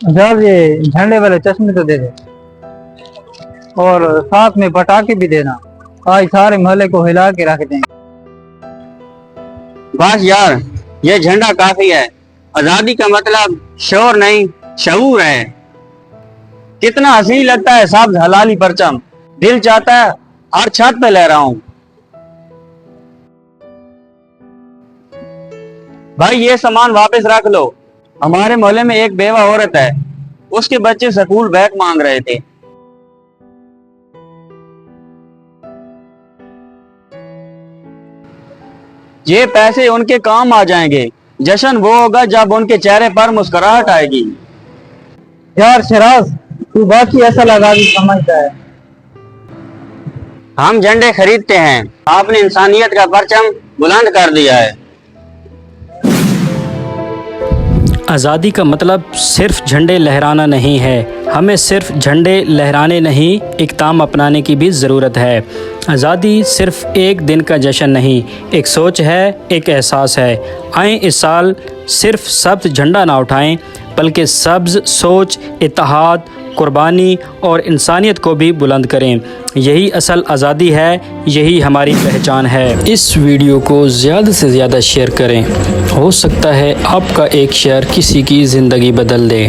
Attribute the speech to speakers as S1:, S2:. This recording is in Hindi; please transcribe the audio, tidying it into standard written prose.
S1: यार ये झंडे वाले चश्मे तो दे दे और साथ में पटाखे भी देना। आज सारे मोहल्ले को हिला के रख देंगे।
S2: बस यार, ये झंडा काफी है। आजादी का मतलब शोर नहीं, शऊर है। कितना हसीन लगता है साहब हलाली परचम। दिल चाहता है हर छत पे लहराऊं। भाई ये सामान वापस रख लो। हमारे मोहल्ले में एक बेवा औरत है, उसके बच्चे स्कूल बैग मांग रहे थे। ये पैसे उनके काम आ जाएंगे। जश्न वो होगा जब उनके चेहरे पर मुस्कुराहट आएगी।
S1: यार शराज, तू बाकी असल आजादी समझता है।
S2: हम झंडे खरीदते हैं, आपने इंसानियत का परचम बुलंद कर दिया है।
S3: आज़ादी का मतलब सिर्फ झंडे लहराना नहीं है, हमें सिर्फ झंडे लहराने नहीं, इक़दाम अपनाने की भी ज़रूरत है। आज़ादी सिर्फ एक दिन का जश्न नहीं, एक सोच है, एक एहसास है। आएँ इस साल सिर्फ सब्ज़ झंडा ना उठाएं, बल्कि सब्ज़ सोच, इत्तेहाद, कुर्बानी और इंसानियत को भी बुलंद करें। यही असल आज़ादी है, यही हमारी पहचान है। इस वीडियो को ज़्यादा से ज़्यादा शेयर करें, हो सकता है आपका एक शेयर किसी की ज़िंदगी बदल दे।